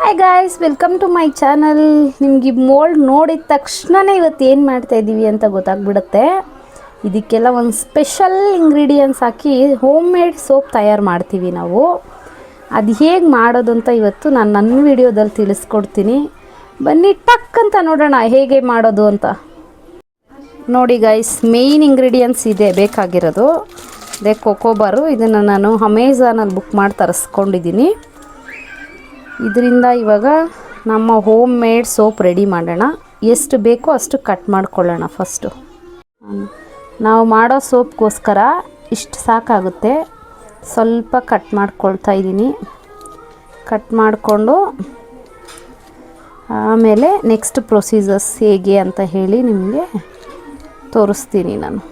Hi guys, welcome to my channel. ನಿಮಗೆ mould ನೋಡಿದ ತಕ್ಷಣವೇ ಇವತ್ತು ಏನು ಮಾಡ್ತಾಯಿದ್ದೀವಿ ಅಂತ ಗೊತ್ತಾಗ್ಬಿಡುತ್ತೆ. ಇದಕ್ಕೆಲ್ಲ ಒಂದು ಸ್ಪೆಷಲ್ ಇಂಗ್ರೀಡಿಯೆಂಟ್ಸ್ ಹಾಕಿ ಹೋಮ್ ಮೇಡ್ ಸೋಪ್ ತಯಾರು ಮಾಡ್ತೀವಿ ನಾವು. ಅದು ಹೇಗೆ ಮಾಡೋದು ಅಂತ ಇವತ್ತು ನಾನು ನನ್ನ ವಿಡಿಯೋದಲ್ಲಿ ತಿಳಿಸ್ಕೊಡ್ತೀನಿ. ಬನ್ನಿ ಟಕ್ ಅಂತ ನೋಡೋಣ ಹೇಗೆ ಮಾಡೋದು ಅಂತ. ನೋಡಿ ಗಾಯ್ಸ್, ಮೇಯ್ನ್ ಇಂಗ್ರೀಡಿಯೆಂಟ್ಸ್ ಇದೆ ಬೇಕಾಗಿರೋದು. ಅದೇ ಕೊಕೊಬರು. ಇದನ್ನು ನಾನು ಅಮೆಝಾನಲ್ಲಿ ಬುಕ್ ಮಾಡಿ ತರಿಸ್ಕೊಂಡಿದ್ದೀನಿ. ಇದರಿಂದ ಇವಾಗ ನಮ್ಮ ಹೋಮ್ ಮೇಡ್ ಸೋಪ್ ರೆಡಿ ಮಾಡೋಣ. ಎಷ್ಟು ಬೇಕೋ ಅಷ್ಟು ಕಟ್ ಮಾಡ್ಕೊಳ್ಳೋಣ. ಫಸ್ಟು ನಾವು ಮಾಡೋ ಸೋಪ್ಗೋಸ್ಕರ ಇಷ್ಟು ಸಾಕಾಗುತ್ತೆ. ಸ್ವಲ್ಪ ಕಟ್ ಮಾಡ್ಕೊಳ್ತಾ ಇದ್ದೀನಿ. ಕಟ್ ಮಾಡಿಕೊಂಡು ಆಮೇಲೆ ನೆಕ್ಸ್ಟ್ ಪ್ರೊಸೀಜರ್ಸ್ ಹೇಗೆ ಅಂತ ಹೇಳಿ ನಿಮಗೆ ತೋರಿಸ್ತೀನಿ ನಾನು.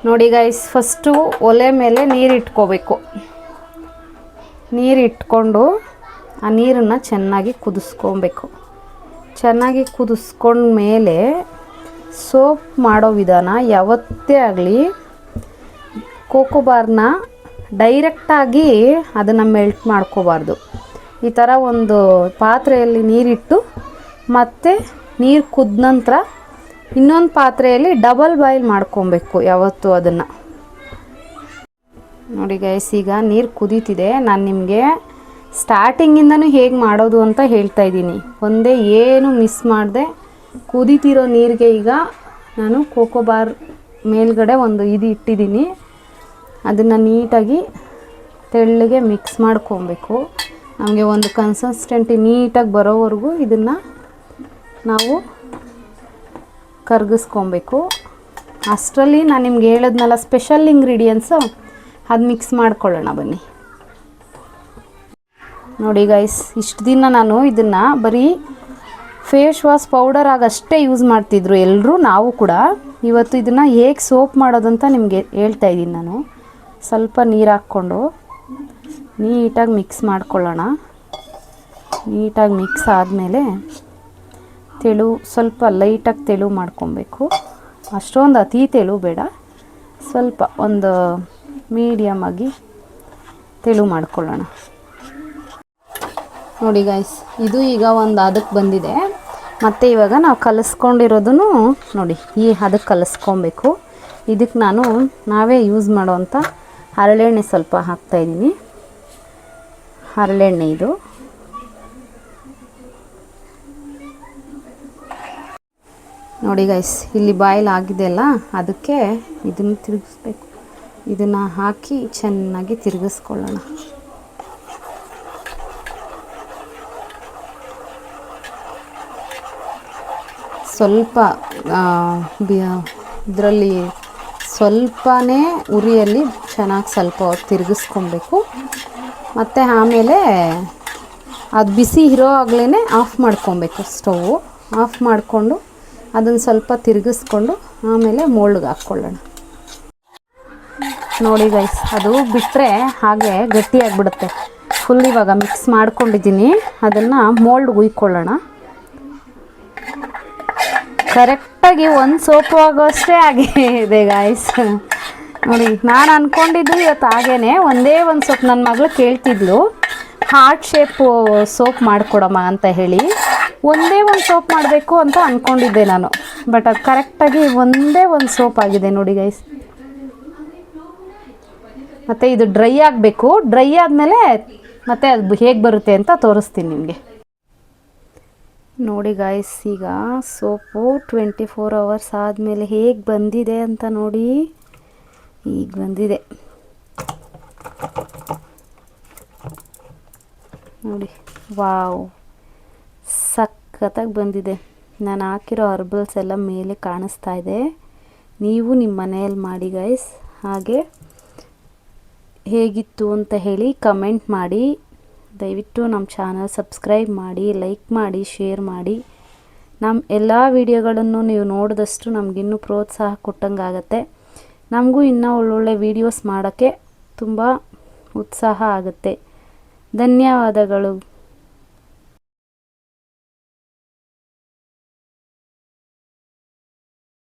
ನೋಡಿ ಗೈಸ್, ಫಸ್ಟು ಒಲೆ ಮೇಲೆ ನೀರು ಇಟ್ಕೋಬೇಕು. ನೀರು ಇಟ್ಕೊಂಡು ಆ ನೀರನ್ನು ಚೆನ್ನಾಗಿ ಕುದಿಸ್ಕೊಬೇಕು. ಚೆನ್ನಾಗಿ ಕುದಿಸ್ಕೊಂಡ್ಮೇಲೆ ಸೋಪ್ ಮಾಡೋ ವಿಧಾನ ಯಾವತ್ತೇ ಆಗಲಿ, ಕೋಕೋಬಾರ್ನ ಡೈರೆಕ್ಟಾಗಿ ಅದನ್ನು ಮೆಲ್ಟ್ ಮಾಡ್ಕೋಬಾರ್ದು. ಈ ಥರ ಒಂದು ಪಾತ್ರೆಯಲ್ಲಿ ನೀರಿಟ್ಟು ಮತ್ತು ನೀರು ಕುದ್ದ ನಂತರ ಇನ್ನೊಂದು ಪಾತ್ರೆಯಲ್ಲಿ ಡಬಲ್ ಬಾಯ್ಲ್ ಮಾಡ್ಕೊಬೇಕು ಯಾವತ್ತೂ ಅದನ್ನು. ನೋಡಿ ಗೈಸ್, ಈಗ ನೀರು ಕುದೀತಿದೆ. ನಾನು ನಿಮಗೆ ಸ್ಟಾರ್ಟಿಂಗಿಂದನೂ ಹೇಗೆ ಮಾಡೋದು ಅಂತ ಹೇಳ್ತಾ ಇದ್ದೀನಿ. ಒಂದೇ ಏನು ಮಿಸ್ ಮಾಡದೆ ಕುದೀತಿರೋ ನೀರಿಗೆ ಈಗ ನಾನು ಕೋಕೋಬಾರ್ ಮೇಲ್ಗಡೆ ಒಂದು ಇದು ಇಟ್ಟಿದ್ದೀನಿ. ಅದನ್ನು ನೀಟಾಗಿ ತೆಳ್ಳಗೆ ಮಿಕ್ಸ್ ಮಾಡ್ಕೊಬೇಕು. ನಮಗೆ ಒಂದು ಕನ್ಸಿಸ್ಟೆಂಟಿ ನೀಟಾಗಿ ಬರೋವರೆಗೂ ಇದನ್ನು ನಾವು ಕರಗಿಸ್ಕೊಬೇಕು. ಅಷ್ಟರಲ್ಲಿ ನಾನು ನಿಮ್ಗೆ ಹೇಳಿದ್ನಲ್ಲ ಸ್ಪೆಷಲ್ ಇಂಗ್ರೀಡಿಯೆಂಟ್ಸು, ಅದು ಮಿಕ್ಸ್ ಮಾಡ್ಕೊಳ್ಳೋಣ ಬನ್ನಿ. ನೋಡಿ ಗೈಸ್, ಇಷ್ಟು ದಿನ ನಾನು ಇದನ್ನು ಬರೀ ಫೇಸ್ ವಾಶ್ ಪೌಡರ್ ಆಗಷ್ಟೇ ಯೂಸ್ ಮಾಡ್ತಿದ್ರು ಎಲ್ಲರೂ, ನಾವು ಕೂಡ. ಇವತ್ತು ಇದನ್ನು ಹೇಗೆ ಸೋಪ್ ಮಾಡೋದಂತ ನಿಮಗೆ ಹೇಳ್ತಾ ಇದ್ದೀನಿ ನಾನು. ಸ್ವಲ್ಪ ನೀರು ಹಾಕ್ಕೊಂಡು ನೀಟಾಗಿ ಮಿಕ್ಸ್ ಮಾಡ್ಕೊಳ್ಳೋಣ. ನೀಟಾಗಿ ಮಿಕ್ಸ್ ಆದಮೇಲೆ ಸ್ವಲ್ಪ ಲೈಟಾಗಿ ತೆಳು ಮಾಡ್ಕೊಬೇಕು. ಅಷ್ಟೊಂದು ಅತಿ ತೆಳು ಬೇಡ, ಸ್ವಲ್ಪ ಒಂದು ಮೀಡಿಯಮ್ ಆಗಿ ತೆಳು ಮಾಡ್ಕೊಳ್ಳೋಣ. ನೋಡಿ ಗೈಸ್, ಇದು ಈಗ ಒಂದು ಹದಕ್ಕೆ ಬಂದಿದೆ. ಮತ್ತು ಇವಾಗ ನಾವು ಕಲಿಸ್ಕೊಂಡಿರೋದನ್ನು ನೋಡಿ ಈ ಹದಕ್ಕೆ ಕಲಿಸ್ಕೊಬೇಕು. ಇದಕ್ಕೆ ನಾವೇ ಯೂಸ್ ಮಾಡೋವಂಥ ಹರಳೆಣ್ಣೆ ಸ್ವಲ್ಪ ಹಾಕ್ತಾಯಿದ್ದೀನಿ. ಹರಳೆಣ್ಣೆ ಇದು. ನೋಡಿ ಗೈಸ್, ಇಲ್ಲಿ ಬಾಯ್ಲ್ ಆಗಿದೆಯಲ್ಲ, ಅದಕ್ಕೆ ಇದನ್ನು ತಿರುಗಿಸ್ಬೇಕು. ಇದನ್ನು ಹಾಕಿ ಚೆನ್ನಾಗಿ ತಿರುಗಿಸ್ಕೊಳ್ಳೋಣ. ಸ್ವಲ್ಪ ಇದರಲ್ಲಿ ಸ್ವಲ್ಪನೇ ಉರಿಯಲ್ಲಿ ಚೆನ್ನಾಗಿ ಸ್ವಲ್ಪ ಹೊತ್ತು ತಿರುಗಿಸ್ಕೊಬೇಕು. ಮತ್ತು ಆಮೇಲೆ ಅದು ಬಿಸಿ ಇರೋ ಆಗಲೇ ಆಫ್ ಮಾಡ್ಕೊಬೇಕು. ಸ್ಟವ್ ಆಫ್ ಮಾಡಿಕೊಂಡು ಅದನ್ನು ಸ್ವಲ್ಪ ತಿರುಗಿಸ್ಕೊಂಡು ಆಮೇಲೆ ಮೋಲ್ಡ್ಗೆ ಹಾಕ್ಕೊಳ್ಳೋಣ. ನೋಡಿ ಗೈಸ್, ಅದು ಬಿಟ್ಟರೆ ಹಾಗೆ ಗಟ್ಟಿಯಾಗಿಬಿಡುತ್ತೆ. ಫುಲ್ ಇವಾಗ ಮಿಕ್ಸ್ ಮಾಡ್ಕೊಂಡಿದ್ದೀನಿ. ಅದನ್ನು ಮೋಲ್ಡ್ಗೆ ಹುಯ್ಕೊಳ್ಳೋಣ. ಕರೆಕ್ಟಾಗಿ ಒಂದು ಸೋಪು ಆಗೋಷ್ಟೇ ಆಗಿದೆ ಗಾಯ್ಸ್. ನೋಡಿ, ನಾನು ಅಂದ್ಕೊಂಡಿದ್ದು ಇವತ್ತು ಹಾಗೇ ಒಂದೇ ಒಂದು ಸೋಪ್. ನನ್ನ ಮಗಳು ಕೇಳ್ತಿದ್ಲು ಹಾರ್ಟ್ ಶೇಪು ಸೋಪ್ ಮಾಡಿಕೊಡಮ್ಮ ಅಂತ ಹೇಳಿ. ಒಂದೇ ಒಂದು ಸೋಪ್ ಮಾಡಬೇಕು ಅಂತ ಅಂದ್ಕೊಂಡಿದ್ದೆ ನಾನು. ಬಟ್ ಅದು ಕರೆಕ್ಟಾಗಿ ಒಂದೇ ಒಂದು ಸೋಪ್ ಆಗಿದೆ ನೋಡಿ ಗೈಸ್. ಮತ್ತು ಇದು ಡ್ರೈ ಆಗಬೇಕು. ಡ್ರೈ ಆದಮೇಲೆ ಮತ್ತೆ ಅದು ಹೇಗೆ ಬರುತ್ತೆ ಅಂತ ತೋರಿಸ್ತೀನಿ ನಿಮಗೆ. ನೋಡಿ ಗಾಯ್ಸ್, ಈಗ ಸೋಪು 24 hours ಆದಮೇಲೆ ಹೇಗೆ ಬಂದಿದೆ ಅಂತ ನೋಡಿ. ಈಗ ಬಂದಿದೆ ನೋಡಿ. ವಾವ್, ಸಖತ್ತಾಗಿ ಬಂದಿದೆ. ನಾನು ಹಾಕಿರೋ ಹರ್ಬಲ್ಸ್ ಎಲ್ಲ ಮೇಲೆ ಕಾಣಿಸ್ತಾ ಇದೆ. ನೀವು ನಿಮ್ಮ ಮನೆಯಲ್ಲಿ ಮಾಡಿ ಗೈಸ್. ಹಾಗೆ ಹೇಗಿತ್ತು ಅಂತ ಹೇಳಿ ಕಮೆಂಟ್ ಮಾಡಿ. ದಯವಿಟ್ಟು ನಮ್ಮ ಚಾನಲ್ ಸಬ್ಸ್ಕ್ರೈಬ್ ಮಾಡಿ, ಲೈಕ್ ಮಾಡಿ, ಶೇರ್ ಮಾಡಿ. ನಮ್ಮ ಎಲ್ಲ ವಿಡಿಯೋಗಳನ್ನು ನೀವು ನೋಡಿದಷ್ಟು ನಮಗಿನ್ನೂ ಪ್ರೋತ್ಸಾಹ ಕೊಟ್ಟಂಗಾಗತ್ತೆ. ನಮಗೂ ಇನ್ನೂ ಒಳ್ಳೊಳ್ಳೆ ವೀಡಿಯೋಸ್ ಮಾಡೋಕ್ಕೆ ತುಂಬ ಉತ್ಸಾಹ ಆಗುತ್ತೆ. ಧನ್ಯವಾದಗಳು.